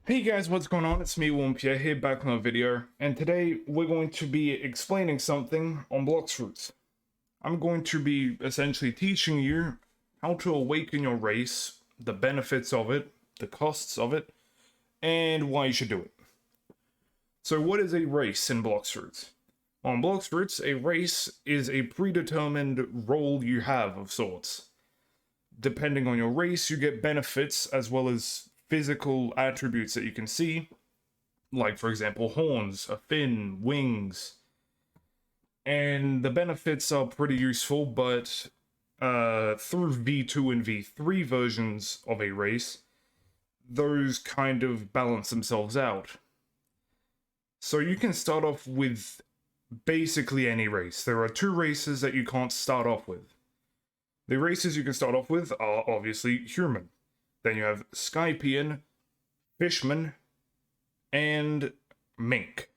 Hey guys, what's going on? It's me, Williampierre, here back on a video, and today we're going to be explaining something on Blox. I'm going to be essentially teaching you how to awaken your race, the benefits of it, the costs of it, and why you should do it. So what is a race in Blox? On Blox, a race is a predetermined role you have of sorts. Depending on your race, you get benefits as well as physical attributes that you can see, like for example horns, a fin, wings, and the benefits are pretty useful, but through V2 and V3 versions of a race, those kind of balance themselves out. So you can start off with basically any race. There are two races that you can't start off with. The races you can start off with are obviously human. Then you have Skypian, Fishman, and Mink.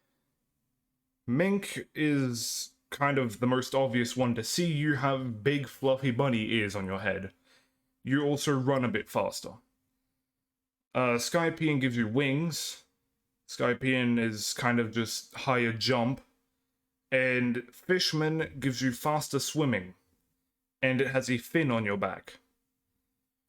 Mink is kind of the most obvious one to see. You have big fluffy bunny ears on your head. You also run a bit faster. Skypian gives you wings. Skypian is kind of just higher jump. And Fishman gives you faster swimming. And it has a fin on your back.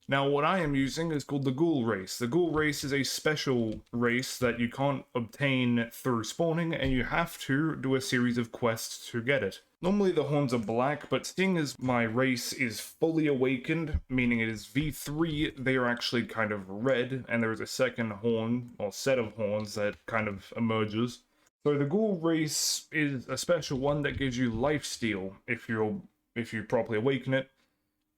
Now, what I am using is called the Ghoul Race. The Ghoul Race is a special race that you can't obtain through spawning, and you have to do a series of quests to get it. Normally the horns are black, but seeing as my race is fully awakened, meaning it is V3, they are actually kind of red, and there is a second horn, or set of horns, that kind of emerges. So the Ghoul Race is a special one that gives you lifesteal if you properly awaken it.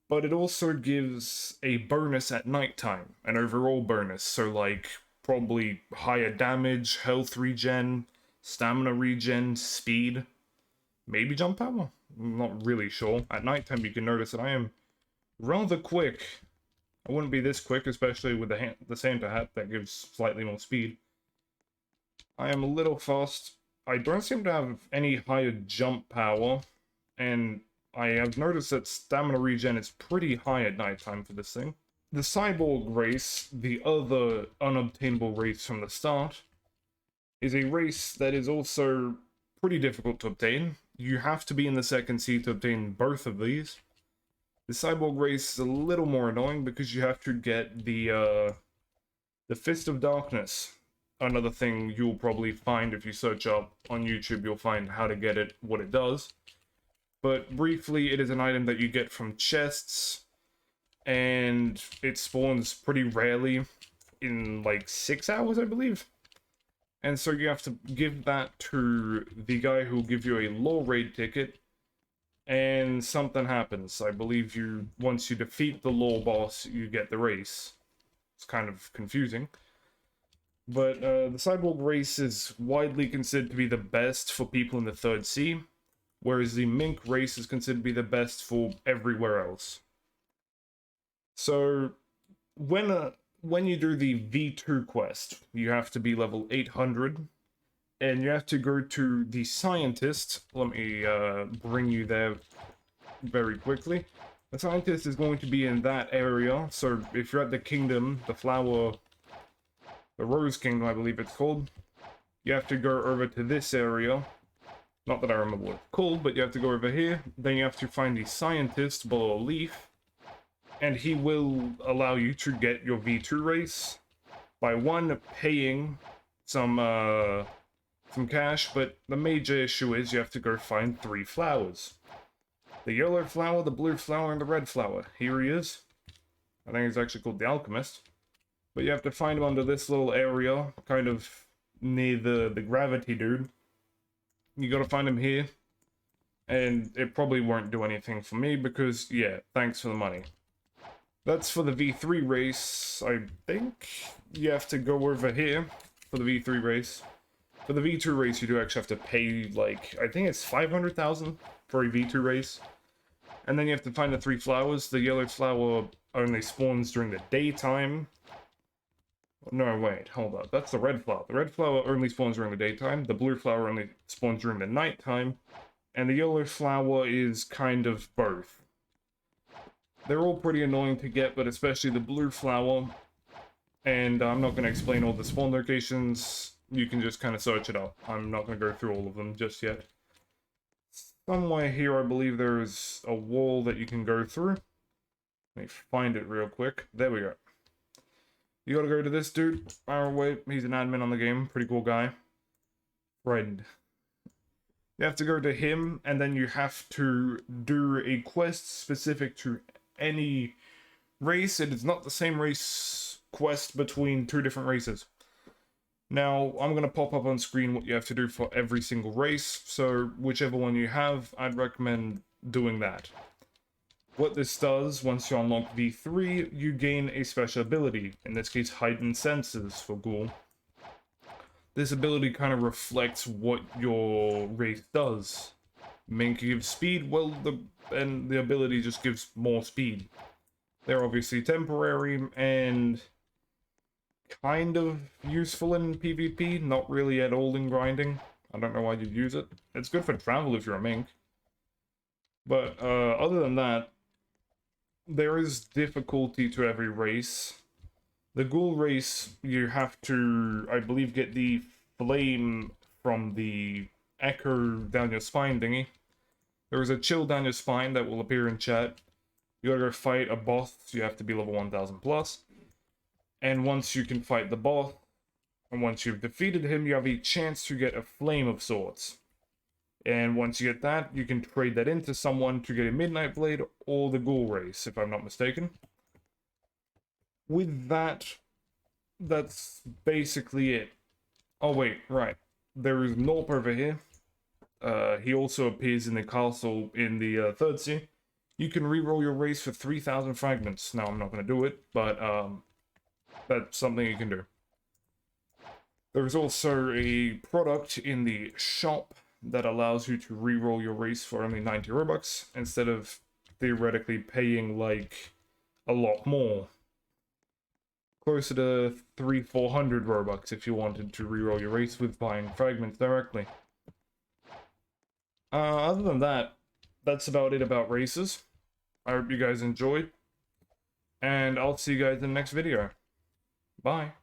But it also gives a bonus at nighttime, an overall bonus, so like probably higher damage, health regen, stamina regen, speed, maybe jump power? I'm not really sure. At nighttime you can notice that I am rather quick. I wouldn't be this quick, especially with the Santa hat that gives slightly more speed. I am a little fast. I don't seem to have any higher jump power, and I have noticed that stamina regen is pretty high at nighttime for this thing. The Cyborg Race, the other unobtainable race from the start, is a race that is also pretty difficult to obtain. You have to be in the second seed to obtain both of these. The Cyborg Race is a little more annoying because you have to get the Fist of Darkness. Another thing you'll probably find if you search up on YouTube, you'll find how to get it, what it does. But briefly, it is an item that you get from chests, and it spawns pretty rarely in like 6 hours, I believe. And so you have to give that to the guy who will give you a low raid ticket, and something happens. I believe once you defeat the law boss, you get the race. It's kind of confusing. But the Cyborg Race is widely considered to be the best for people in the 3rd sea. Whereas the Mink race is considered to be the best for everywhere else. So, when you do the V2 quest, you have to be level 800, and you have to go to the Scientist. Let me bring you there very quickly. The Scientist is going to be in that area, so if you're at the Kingdom, the Rose Kingdom, I believe it's called, you have to go over to this area. Not that I remember what it's called, but you have to go over here. Then you have to find the Scientist below a leaf. And he will allow you to get your V2 race by paying some cash, but the major issue is you have to go find 3 flowers. The yellow flower, the blue flower, and the red flower. Here he is. I think he's actually called the Alchemist. But you have to find him under this little area, kind of near the gravity dude. You gotta find him here, and it probably won't do anything for me because, yeah, thanks for the money. That's for the V3 race. I think you have to go over here for the V3 race. For the V2 race, you do actually have to pay, like, I think it's 500,000 for a V2 race. And then you have to find the 3 flowers. The yellow flower only spawns during the daytime. No, wait, hold up. That's the red flower. The red flower only spawns during the daytime. The blue flower only spawns during the nighttime. And the yellow flower is kind of both. They're all pretty annoying to get, but especially the blue flower And I'm not going to explain all the spawn locations. You can just kind of search it up. I'm not going to go through all of them just yet. Somewhere here, I believe there is a wall that you can go through. Let me find it real quick. There we go. You gotta go to this dude. Far away. He's an admin on the game. Pretty cool guy. Friend. You have to go to him, and then you have to do a quest specific to any race. It is not the same race quest between two different races. Now, I'm going to pop up on screen what you have to do for every single race, so whichever one you have, I'd recommend doing that. What this does, once you unlock V3, you gain a special ability, in this case heightened senses for Ghoul. This ability kind of reflects what your race does. Mink gives speed, well, the ability just gives more speed. They're obviously temporary and kind of useful in PvP, not really at all in grinding. I don't know why you'd use it. It's good for travel if you're a Mink. But other than that, there is difficulty to every race. The Ghoul Race, you have to, I believe, get the flame from the echo down your spine thingy. There is a chill down your spine that will appear in chat. You gotta go fight a boss, so you have to be level 1000 plus. And once you can fight the boss, and once you've defeated him, you have a chance to get a flame of sorts. And once you get that, you can trade that into someone to get a Midnight Blade or the Ghoul Race, if I'm not mistaken. With that, that's basically it. Oh wait, right. There is Norp over here. He also appears in the castle in the third scene. You can reroll your race for 3,000 fragments. Now, I'm not going to do it, but that's something you can do. There's also a product in the shop that allows you to reroll your race for only 90 Robux, instead of theoretically paying, like, a lot more. Closer to 300-400 Robux if you wanted to reroll your race with buying fragments directly. Other than that, that's about it about races. I hope you guys enjoyed, and I'll see you guys in the next video. Bye.